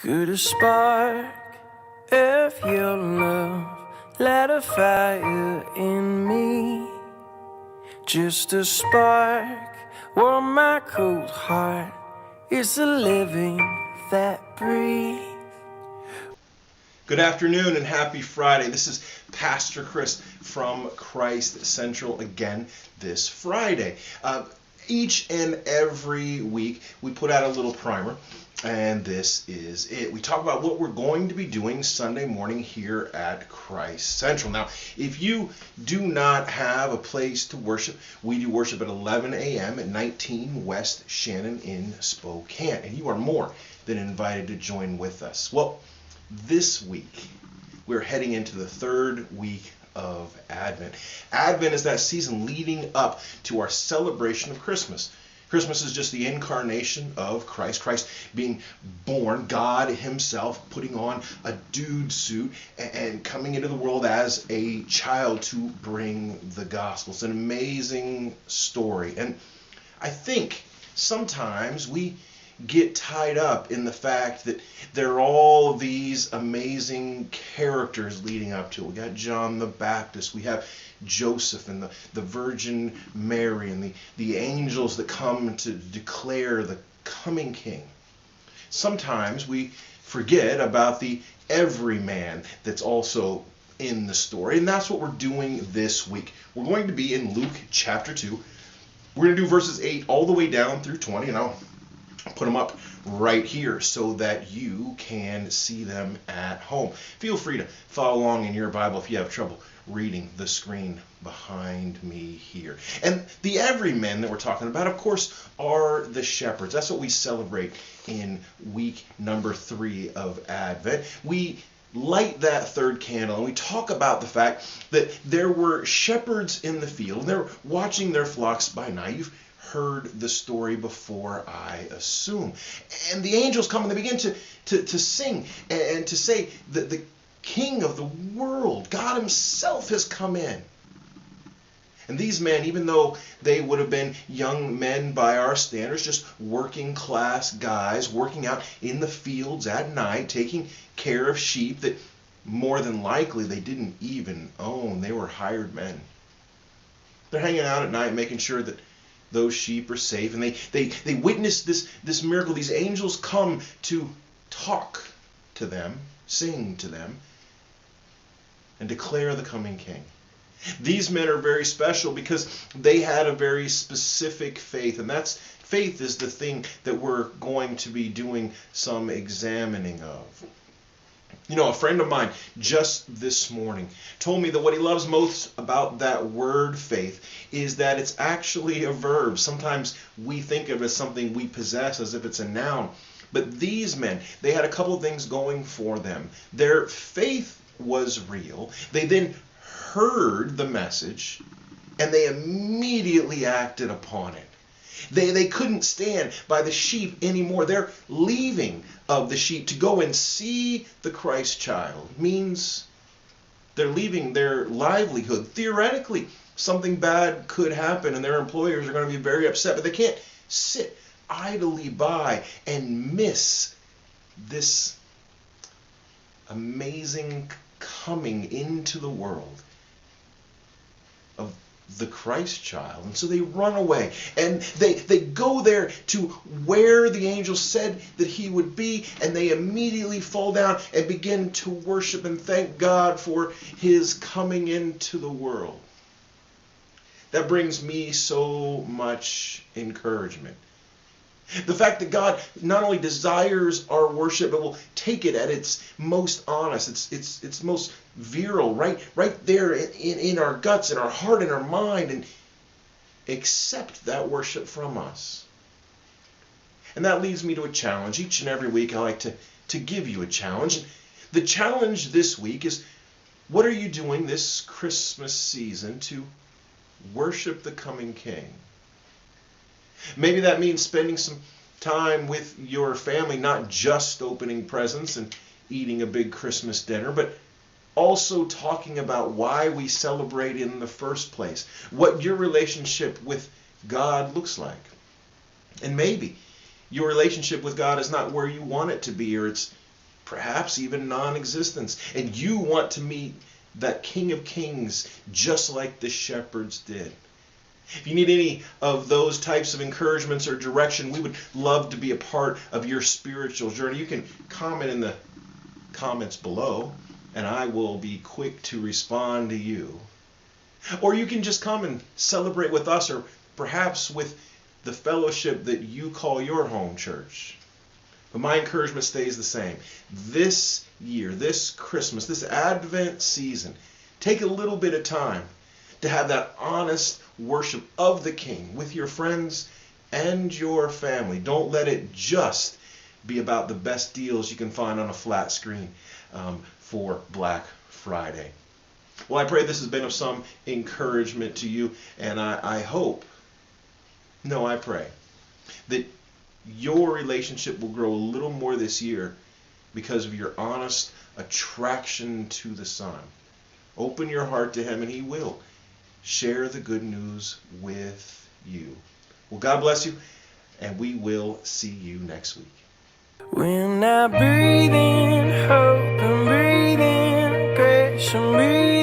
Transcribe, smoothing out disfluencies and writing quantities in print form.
Could a spark of your love light a fire in me? Just a spark, warm my cold heart. It's the living that breathes. Good afternoon and happy Friday. This is Pastor Chris from Christ Central again this Friday. Each and every week we put out a little primer, and this is it. We talk about what we're going to be doing Sunday morning here at Christ Central. Now, if you do not have a place to worship, we do worship at 11 a.m. at 19 West Shannon in Spokane, and you are more than invited to join with us. Well, this week, we're heading into the third week of Advent. Advent is that season leading up to our celebration of Christmas. Christmas is just the incarnation of Christ. Christ being born, God himself putting on a dude suit and coming into the world as a child to bring the gospel. It's an amazing story. And I think sometimes we get tied up in the fact that there are all these amazing characters leading up to it. We got John the Baptist, we have Joseph and the Virgin Mary and the angels that come to declare the coming king. Sometimes we forget about the everyman that's also in the story, and that's what we're doing this week. We're going to be in Luke chapter 2. We're going to do verses 8 all the way down through 20, and I'll put them up right here so that you can see them at home. Feel free to follow along in your Bible if you have trouble reading the screen behind me here. And the everymen that we're talking about, of course, are the shepherds. That's what we celebrate in week number 3 of Advent. We light that third candle and we talk about the fact that there were shepherds in the field and they were watching their flocks by night. You've heard the story before, I assume. And the angels come and they begin to sing and to say that the King of the world, God himself, has come in. And these men, even though they would have been young men by our standards, just working class guys working out in the fields at night, taking care of sheep that more than likely they didn't even own. They were hired men. They're hanging out at night making sure that those sheep are safe, and they witness this miracle. These angels come to talk to them, sing to them, and declare the coming king. These men are very special because they had a very specific faith, and that's faith is the thing that we're going to be doing some examining of. You know, a friend of mine just this morning told me that what he loves most about that word faith is that it's actually a verb. Sometimes we think of it as something we possess as if it's a noun. But these men, they had a couple of things going for them. Their faith was real. They then heard the message and they immediately acted upon it. They couldn't stand by the sheep anymore. They're leaving of the sheep to go and see the Christ child. It means they're leaving their livelihood. Theoretically, something bad could happen and their employers are going to be very upset, but they can't sit idly by and miss this amazing coming into the world of the Christ child. And so they run away and they go there to where the angel said that he would be, and they immediately fall down and begin to worship and thank God for his coming into the world. That brings me so much encouragement. The fact that God not only desires our worship, but will take it at its most honest, its most virile, right there in our guts, in our heart, in our mind, and accept that worship from us. And that leads me to a challenge. Each and every week I like to give you a challenge. The challenge this week is, what are you doing this Christmas season to worship the coming King? Maybe that means spending some time with your family, not just opening presents and eating a big Christmas dinner, but also talking about why we celebrate in the first place, what your relationship with God looks like. And maybe your relationship with God is not where you want it to be, or it's perhaps even non-existence, and you want to meet that King of Kings just like the shepherds did. If you need any of those types of encouragements or direction, we would love to be a part of your spiritual journey. You can comment in the comments below, and I will be quick to respond to you. Or you can just come and celebrate with us, or perhaps with the fellowship that you call your home church. But my encouragement stays the same. This year, this Christmas, this Advent season, take a little bit of time to have that honest worship of the King with your friends and your family. Don't let it just be about the best deals you can find on a flat screen for Black Friday. Well, I pray this has been of some encouragement to you, and I pray that your relationship will grow a little more this year because of your honest attraction to the Son. Open your heart to Him, and He will share the good news with you. Well, God bless you, and we will see you next week. When I breathe in hope and breathe in grace and breathe